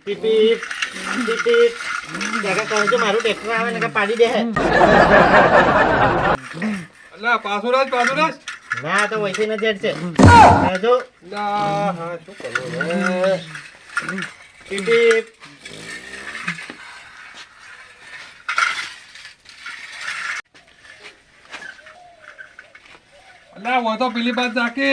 પીપ પીપ પીપ પીપ કાકા કહે છે મારું ટ્રેક્ટર આવે ને કે પાડી દે અલા પાસુરાજ ના તો વૈસે ન જેડ છે જો ના હા શું કરવું રે પીપ પીપ અલા વો તો પેલી બાદ જાકે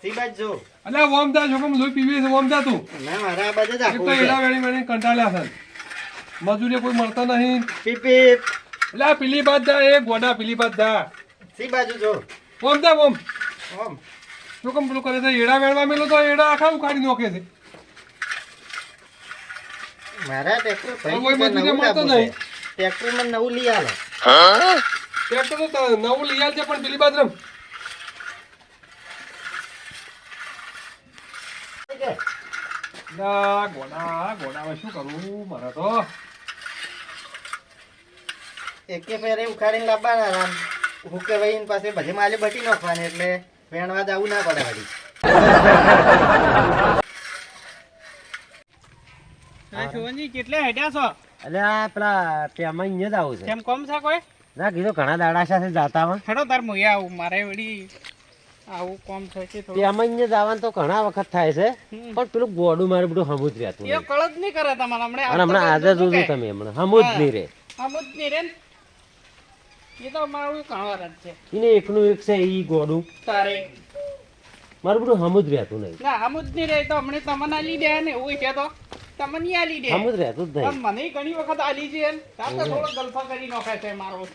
સી બાજ જો અલા ઓમ જા છોકમ લોહી પીવી છે ઓમ જા તું ના મારા બાજુ જ એક આખું તો એડા વેણી કંટાળ્યા છે મજૂરી કોઈ મળતા નહીં પીપ પીપ અલા પેલી બાદ જા એ ગોડા પેલી બાદ જા સી બાજુ જો ઓમ જા ઓમ ઓમ શું કમ પેલું કરે છે એડા વેણવા મેલો તો એડા આખા ઉખાડી નાખે છે મારા ટ્રેક્ટર કોઈ મજૂરી મળતો નહીં ટ્રેક્ટર માં નવું લઈ આલો ટ્રેક્ટર તો નવું લઈ આલ છે પણ પેલી બાદ રમ ના ગોડા હવે શું કરું મારે તો એકે ફેરે ઉખાડીને લાવવાના રામ હુકે ભાઈ પાસે બધી માલે બટી નાખવાની એટલે વેણવા જવું ના પડે વળી શિવનજી કેટલે હેડ્યા છો? અલે આ પેલા પેમાં અહીંયા જ આવું છે કેમ કોમ છે કોઈ? ના કીધું ઘણા દાડા સાથે જાતામાં હેડો તાર મુયા આવું મારે વળી આવું કોમ છે કે થોડું પેમાં અહીંયા જવાનું તો ઘણા વખત થાય છે હમ. પણ પેલું ગોડું મારું બધું હમું જ રહેતું એ નહીં. કળદ નહીં કરે તમારે અને હમણાં આજે જોજો તમે હમણાં હમું જ નહીં રે આમ જ નહીં રે ને. એ તો મારું કાંવાર જ છે એને એકનું એક છે ઈ ગોડું તારે મારું બધું હમું જ રહેતું નહીં ના આમ જ નહીં રે તો હમણે તમને આલી દે ને એવું છે તો તમને આલી દે હમું જ રહેતું જ પણ નહીં મને ઘણી વખત આલી છે ને તાર તો થોડો ગલ્ફા કરી નાખે છે મારો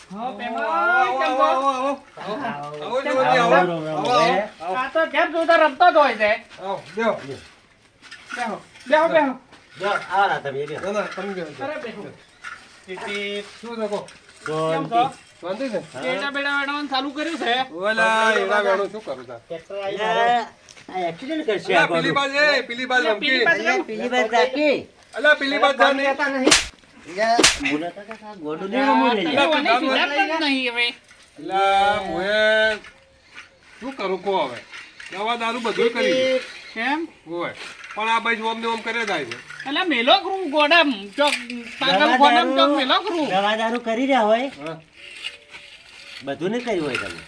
હા પેમાં કેમ છો? આવો કેમ જોજી, આવો? આવો. આ તો જેમ જોતા રમતો જ હોય છે આવો, બેહો. બેહો જો આરા તમે એ ના, ના, તમે બેહો. અરે બેહો પીપ પીપ શું છે કહો? કેમ છો? શાંતિ છે? બેડા વેણવાનું ચાલુ કર્યું છે ઓલા એડા વેણું શું કરું તાર? ટ્રેક્ટર આવી મારો એક્સિડન્ટ કરશે અલા, આ પેલી ગોડું. બાજ એ, પેલી બાજ રમકી. પેલી બાજુ રમ. પેલી બાજુ તાકી. અલા, પેલી બાજ જા નહીં. હતા નહીં બોલો તો કાકા, ગોડું નહીં હમું રહી જાય. મને સુધારતા જ નહીં હવે અલા, મોએ શું કરું કહો હવે? દવા દારૂ બધું કરી કેમ હોય પણ આ ભાઈ ઓમ ને ઓમ કરે જાય છે એટલે મેલો કરું ગોડમ ચોક પાગલ ગોડમ ચોક મેલો કરું દવા દારૂ કરી રહ્યા હોય હા બધું નહીં કર્યું હોય તમે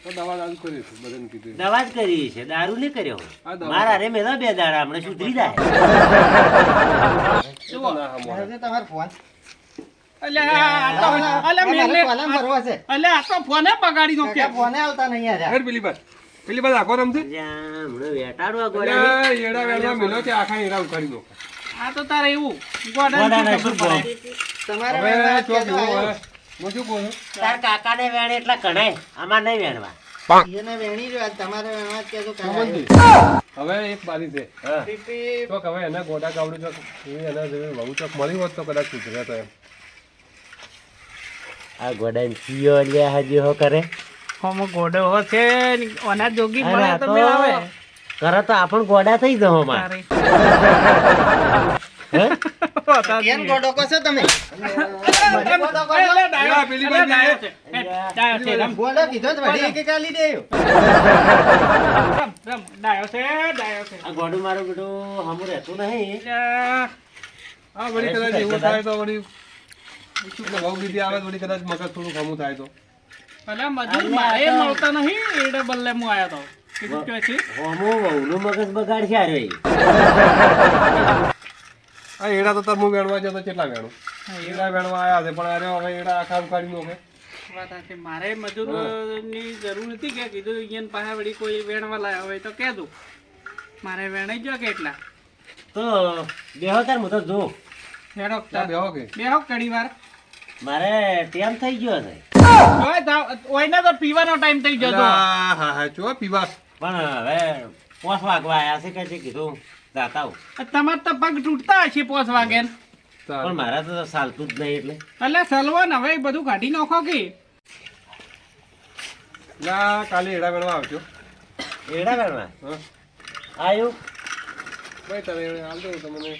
તો દવા દારૂ કરી છે બધાને કીધું દવા જ કરી છે દારૂ નહીં કર્યો આ હોય દવા. મારા રે મેલા બે દાડા હમણાં સુધરી જાય જુઓ. ના, હા, મોએ. આજે તમારો ફોન એટલે આ તો એટલે મેલે કોલમ ભરવો છે એટલે આ તો ફોને બગાડી કાકા નાખ્યો ફોને આવતા નહીં યાર હેડ પેલી બાજ આખો રમતી જ્યાં હમણાં વેટાડવા ગોળા અલા, એડા વેણવા મેલો કે આખા એડા ઉખાડી દો આ તો તારે એવું ગોડમ ગોડાને શું શું ખબર કહો? પડે તમારે હવે વેણવા જો કહેજો કેવું આવ્યો. હવે હું શું કહું છું તાર કાકાને વેણે એટલા કણાય આમાં નહીં વેણવા એને વેણી રહ્યો આજ તમારે વેણવા જ કહેજો કાકા સુમંતી, આવ્યો. હવે એક બારી છે હા. પીપ પીપ ચોક હવે એના ગોડા ગાવડું ચોક એના જેવી વહુ ચોક મળી હોત તો કદાચ સુધરે તો એમ આ ગોડાને પીયો લ્યા હજી હો કરે હોમો ગોડો છે ઓના જોગી અરે મળે આ તો તો મેળાવે કરે તો આપણ ગોડા થઈ જવો માં તારે હે? કેમ ગોડો કહો છો તમે અલા, પેલી બાજુ ગોડો કીધો તો વળી એક આલી દેયો ડાયો છે આ ગોડું મારું બેટું હમું રહેતું નહીં હા વળી કદાચ એવું થાય તો વળી વહુ બીજી આવે તો વળી કદાચ મગજ થોડું ખમું થાય તો અલે મજૂર મારે મળતા નહીં એડે બદલે હું આયો તો કીધું કે છે હોમું વહુનું મગજ બગાડશે આ રહ્યો આ એડા તો તાર હું વેણવા જતો કેટલા વેણું એડા વેણવા આવ્યા છે પણ અરે હવે એડા આખા ઉખાડી નાખે વાત આ છે મારે મજૂરની જરૂર નથી કે કીધું અહીંયા પાસે વળી કોઈ વેણવા લાયા હોય તો કહેજો મારે વેણાઈ જો કેટલા તો બેહો તાર હું તો જોઉં હેડો બેહો કે બેહો ઘણી વાર મારે ટેમ થઈ ગયો છે ઓયને તો પીવાનો ટાઈમ થઈ જતો અલા, હા હા ચો પીવા પણ હવે 5 વાગવા આયા છે કે છે કીધું જાતા આવું. તમારે તો પગ તૂટતા હશે 5 વાગે પણ મારા તો ચાલતું જ નહીં એટલે એટલે સલવાન હવે એ બધું કાઢી નાખો કે ના કાલે એડા વેણવા આવજો એડા વેણવા હા આયું ભાઈ તમે હાલ દો તમને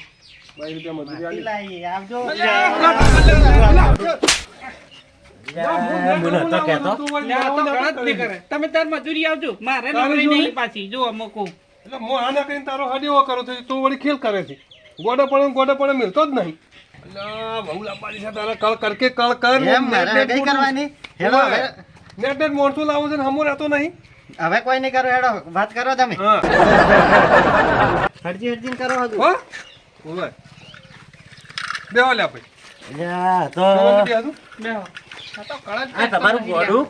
2 રૂપિયા મજૂરી આલી લાઈ આવજો મને તો કહેતો તમે તાર મજૂરી આવજો મારે નવરી નહીં પાછી જો અમુક એટલે હું આના કરીને તારો હડીઓ કરું છું તું વળી ખેલ કરે છે ગોડો પણ મિલતો જ નહીં એટલે બહુ લાંબાની છે તારે કળ કરકે કળ કર એમ મારે કઈ કરવાની હેડો હવે નેટ મોણસું લાવું છે ને હમો રહેતો નહીં હવે કોઈ નહીં કરો હેડો વાત કરો તમે હા હરજી કરો હજુ હો ઓય બેહો લે ભાઈ અલ્યા તો બેહો બેહો. આ તો કળશ આ તમારું ગોડું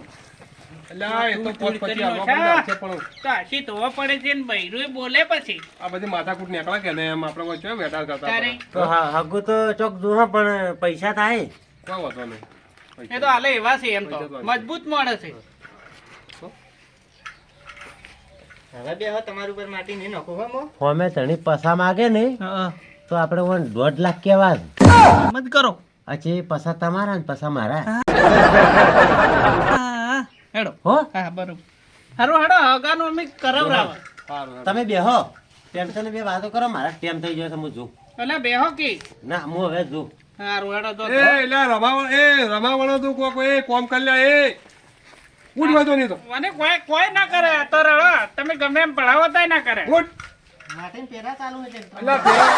અલ્યા એ તો પોત પછી આવવા પડે છે પણ તો આશી ધોવા પડે છે ને બૈરું બોલે પછી આ બધી માથાકૂટ નીકળે કે ને એમ આપણે વચ્ચે વેટાર કરતા તારે પડે. તો હગું તો ચોક જુઓ પણ પૈસા થાય કોઈ વાંધો નહીં એ તો હાલે એવા છે એમ તો મજબૂત માણસ છે હવે બેહો તમારું ઉપર માટી નહીં નાખો હો મો હોમે તણી પસા માગે ને તો આપણે 1.5 લાખ કેવા મત કરો અચ્છે પસા તમારા ને પસા મારા હેડો હો હા બરોબર હારું હેડો હગાનું અમે કરાવરાવ સારું તમે બેહો ટેન્શન બે વાતો કરો મારા ટેમ થઈ ગયો છે હું જોઉં એટલે બેહો કે ના હું હવે જોઉં હારું હેડો તો એ લે રમાવાળો તું કોઈ કોમ કરી લે એ ઉઠવા તો નહીં તો મને કોઈ ના કરે તો રડો તમે ગમે એમ પડાવો તોય ના કરે ઉઠ માટી પેરા ચાલુ છે અલ્યા પેલા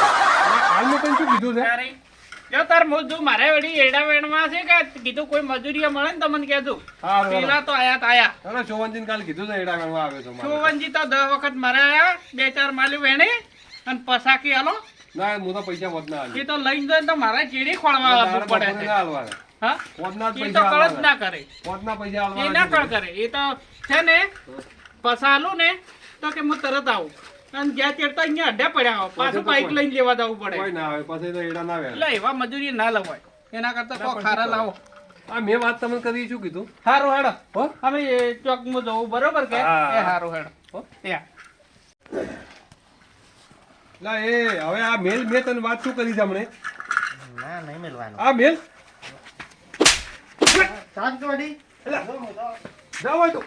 હાલનું તને શું કીધું છે તારે જો તાર મોજું મારે વળી એડા વેણમાં છે કે કીધું કોઈ મજૂરી મળે ને તમને કહેજો સારું પેલા તો આયા અરે ચોવનજીને કાલ કીધું છે એડા વેણવા આવે તો મારે. ચોવનજી તો 10 વખત મારે આયા 2-4 માલ્યું વેણે અને પસાકી આલો ના હું તો પૈસા વધ ના એ તો લઈને જાય તો મારે ચીડી ખોળવા આવવું પડે છે ના હાલવાના. હા પોતના જ એ તો પૈસા કળ જ ના કરે પોતના પૈસા એ હાલવાના ના કળ છે. કરે એ તો છે ને પસાલું ને તો કે હું તરત આવું અને જ્યાં તેર તો અહીંયા અડ્ડા પડ્યા આવો પાછું બાઈક લઈને લેવા જવું પડે કોઈ ના આવે પછી તો એડા ના આવે એટલે એવા મજૂરી ના લવાય એના કરતા કોઈ ખારા લાવો આ મેં વાત તમને કરી શું કીધું હારું હેડો હો અમે ચોકમાં જવું બરોબર કે હા. એ હારું હેડો હો? ત્યાં લા એ હવે આ મેલ મેં તને વાત શું કરી છે હમણે ના નહીં મેલવાનું આ મેલ સાત જોડી જાવ હોય તો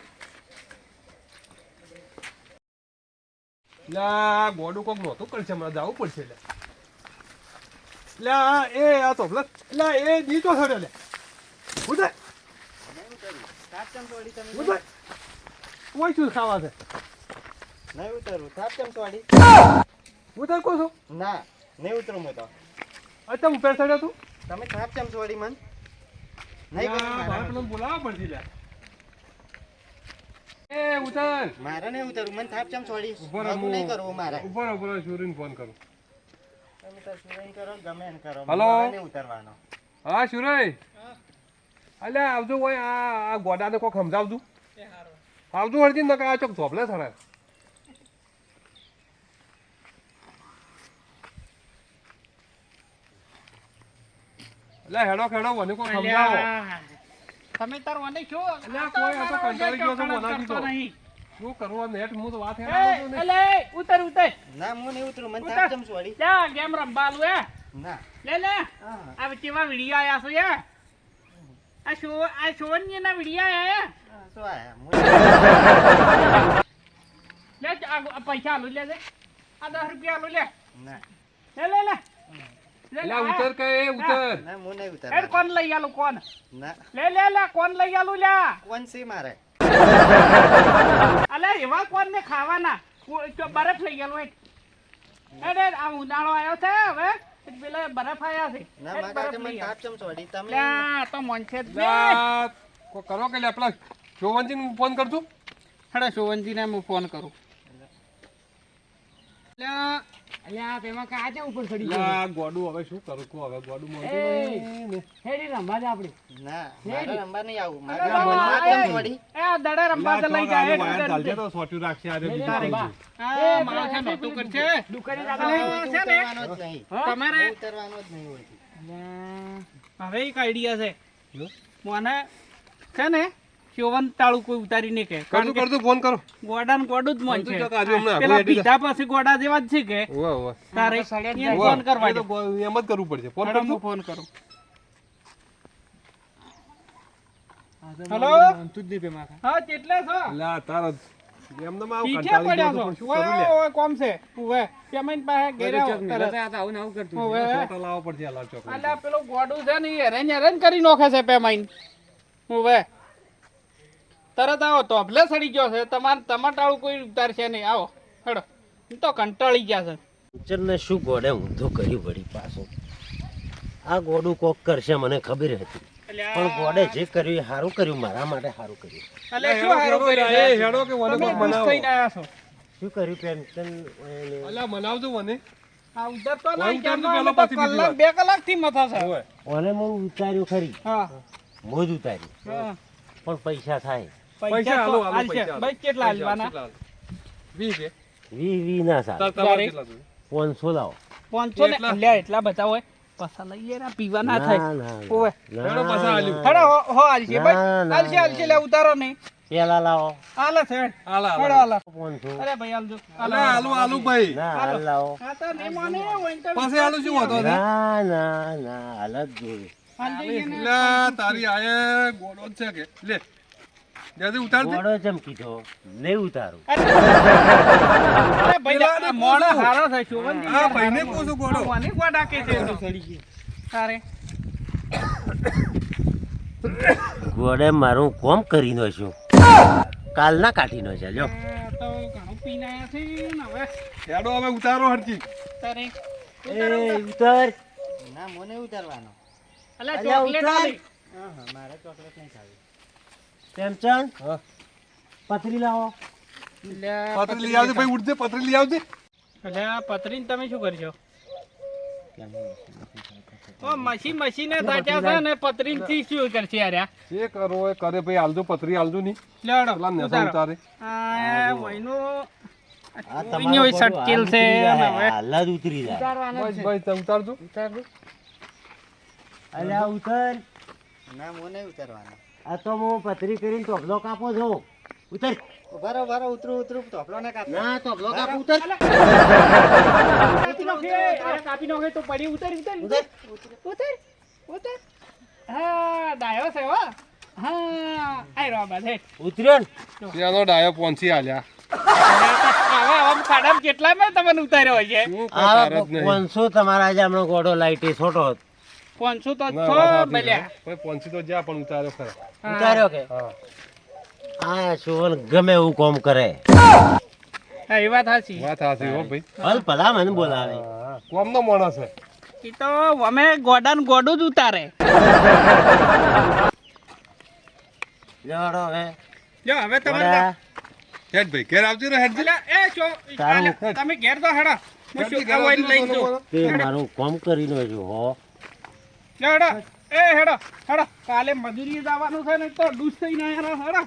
લા ગોડું કોક નહોતું કરશે હમણાં જવું પડશે લે લા એ આ તો લા એ નીચો છોડ્યો લે ઉધર ઉધર કોઈ શું ખાવા છે નહીં ઉતરવું સાત ચમચવાડી ઉધર કો છો ના નહીં ઉતરું હું તો અચ્છા ઉપર ચડ્યો તું તમે સાત ચમચવાડી મન નહીં લા, કરું ભાઈ મારે. પેલો બોલાવવા પડશે લે એ ઉધર મારે નહીં ઉતરવું મને થાપ ચમચવાડી ઉભો રહો, આવું નહીં કરવું મારે ઉપર શૂરીને ફોન કરું તમે તો સુરાઈ કરો ગમે એમ કરો હલો? મારે નહીં ઉતરવાનો હા સુરય અલ્યા આવજો ભાઈ આ ગોડાને કોક સમજાવજો આવજો હરજી નકા આ ચોક ઝોપલે સરે અલ્યા હેડો ખેડો મને કોક સમજાવો અલ્યા, તમે તાર મને શું અલ્યા, કોઈ આ તો કંટાળી ગયો તો ચોકડ મને કરતો કીધો. નહીં. શું કરવું નેટ હું તો વાત એ, હેડાવતો નહીં એલે, ઉતર ના હું નહીં ઉતરું મને ઉતર. થાપ ચમચવાડી જા ગેમ રમવા આલું હે ના લે હા આ કેવા વિડિયો આયા છે યાર આ શોવનજીના વિડિયો આયા હા, શું આયા હું લે આ પૈસા આલું લે આ 10 રૂપિયા આલું લે ના લે અલ્યા ઉતર કે એ ઉતર ના હું નહીં એ ઉતરવાનું કોણ લઈ આલું કોણ ના લે કોણ લઈ આલું લે કોણ છે મારે અલે એવા કોણ ને ખાવાના બરફ લઈ આલું એ આ ઉનાળો આવ્યો છે હવે પેલા બરફ આયા છે ના એ મારા બરફ માટે મને લઈ આવ. થાપ ચમચવાડી તમે લે આ તો મોનછે જ ને લા, કોક કરો કે લે પેલા ચોવનજીને ફોન કરજો હડે શોવનજીને હું ફોન કરું અલ્યા પેમાં કાચે ઉપર ચડી લા ગોડું હવે શું કરું કો હવે ગોડું મળતું નહીં ને. હેડી રમવા દે આપણે ના મારે રમવા નહીં આવું અરે મારે બાબા, થાપ એ, ચમચવાડી એ આ દડે રમવા દે લઈ જાય વાયર ચાલશે તો સોટ્યું રાખશે આજે બીજું કઈ નહીં. આ મારો છે નહોતું કરશે હું છે ને ઉતરવાનો જ નહીં તમારે હું ઉતરવાનો જ નહીં હોય હવે એક આઈડિયા છે જો. મને છે ને શોવન તાળું કોઈ ઉતારી નહીં કે કરતું કરતું ફોન કરો ગોડા ને ગોડું જ મન કરતું છે ચોક આજે હમણાં પેલા આગળ પીધા પાસે ગોડા જેવા જ છે કે ઓવે ઓવે તારે એને ઓવે. ફોન કરવા એ દે તો એમ જ કરવું પડશે ફોન હેડો કરજો હું ફોન કરું હેલો હા કેટલે છો લા તાર એમને માં આવું પીછે કંટાળી પડ્યા ગયો છો તો પણ શું કરું લે ઓય કોમ છે ઉવે પેમેન્ટ પાસે ઘેરે આવો તરત. ઉવે. છોટા લાવવા પડશે આ લાલ ચોકલેટ. અલ્યા પેલું ગોડું છે ને એ હેરાન કરી નોખે છે પેમાઈન ઉવે તરત આવો તોફલે સડી ગયો છે તમારે ટમાટાળું કોઈ ઉતારશે નહીં આવો હેડો હું તો કંટાળી ગયા છે. પિક્ચરને શું ગોડે ઊંધું કર્યું વળી પાછું. આ ગોડું કોક કરશે મને ખબર હતી, પણ ગોડે જે કર્યું એ સારું કર્યું, મારા માટે સારું કર્યું. અલ્યા શું હારું કર્યું છે? હેડો કે મને તમે કોક ખુશ મનાવો. થઈને આયા છો. શું કર્યું પેન્શન? અલ્યા મનાવજો મને. આ ઉધર તો વાંધો નહીં, તો અમે પેલો તો પછી બીજી કલાક વાત. 2 કલાકથી મથા છે. ઓય. ઓને હું ઉતાર્યું ખરી, હા મોજ ઉતાર્યું, હા. પણ પૈસા થાય. પૈસા તો હાલો, હાલો, હાલશે. પૈસા હાલો. બસ કેટલા પૈસા હાલવાના? કેટલા હાલો? 20 કે? વી ના સાલ, તમારે ક્યારે? કેટલા જોઈએ? 500 લાવો. 500 ને એટલા? અલ્યા એટલા બધા હોય પૈસા લઈએ ને પીવા ના થાય. ઓવે. હેડો પાછા હાલ્યું. હેડો હો હાલશે ના, બસ ના, હાલશે હાલશે લે ઉતારો નહીં. પેલા લાવો હાલે છે હેડ. હાલો, હાલો. હેડો હાલો. 500. અરે ભાઈ હાલજો. અલ્યા હાલો, હાલો ભાઈ. ના હાલો. હાલ લાવો. હા તો નહીં માને હોય તો પાછે હાલો શું વાંધો છે? ના ના ના હાલ જ જોઈએ. હાલ જઈએ ને. અલ્યા તારી આયે ગોળો જ છે કે લે જલ્દી ઉતાર દે. ગોળો જેમ કીધો નહીં ઉતારું. અરે ભાઈ પેલાને આ મોણો પૂછું. હારો છે શોભનજી. હા ભાઈને પૂછું ગોળો. મને ગોડા કે છે તો. તારે ગોળે મારું કોમ કરી નો છું, કાલ ના કાઢી નો છે લ્યો. તો ઘણું પીને આયા છે ને હવે હેડો હવે ઉતારો હરજી. તારે એ ઉતર. ના મને ઉતારવાનો. અલ્યા અલ્યા, ચોકલેટ ઉતાર. આલી. હા મારે ચોકલેટ નહીં ખાવી. પ્રેમચંદ હા. પથરી લાવો. અલ્યા, પતરી લઈ આવજે ભાઈ, ઉઠજે પતરી લઈ આવજે. અલ્યા પતરીને તમે શું કરશો? ઓ મશીને તાટ્યા છે ને પતરીનથી શું કરશે યાર આ? જે કરો એ કરે ભાઈ, હાલજો પતરી હાલજો નહીં. લેવડો પેલા નેસા ઉતારો. ઉતારે. આ મહિનો આ કોઈની હોય સટકેલ છે ને હવે હાલ જ ઉતરી જાય. ઉતારવાનો બસ છે. ભાઈ તમે ઉતારજો. અલ્યા ઉતર. ના મને ઉતારવાનો. આ તો હું પથરી કરીને ટોપલો કાપો છો. ઉતર. બરાબર ઉતરું તોપલો ને કાપ. ના ટોપલો કાપ. ઉતર. કાપી નાખે. અરે કાપી નાખે તો પડી ઉતર. હા ડાયો છે હો. હા આઈ રો બાદ હે. ઉતર્યો ને? ત્યાંનો ડાયો પોંચી હાલ્યા. હવે આમ ખાડામાં કેટલા મેં તમને ઉતાર્યો હોય છે? શું આ તાર જ નહીં. 500 તમારા આજે હમણાં ગોડો લાઈટી છોટો 500 તો ના, છો વાત સાચી બલ્યા. છે. ભાઈ પોંચી તો જ્યાં પણ ઉતાર્યો ખરા. ઉતાર્યો કે હા. આ શોભન ગમે એવું કોમ કરે. હા એ વાત સાચી. વાત સાચી હો ભાઈ. ભલ ભલા મને બોલાવે. હા, કોમનો માણસ છે. એ તો અમે ગોડાન ગોડું જ ઉતારે. જોડો હવે જો હવે તમારે ગોડા. હેડ ભાઈ ઘેર આવજો ને હેડ. અલ્યા, એ છો તારું અલ્યા, તમે ઘેર તો હેડો. હું શું ઘેર આ આવજો લઈને તો જો. તે મારું કોમ કરીને છું હો. લે હેડો. એ હેડો હેડો કાલે મજૂરી જવાનું છે ને તો ડૂસ થઈને આયા રહો, હેડો.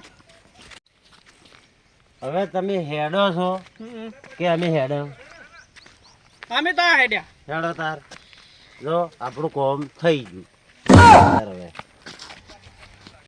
હવે તમે હેડો છો કે અમે હેડો? અમે તો આ હેડ્યા. હેડો તાર. જો આપણું કોમ થઈ ગયું.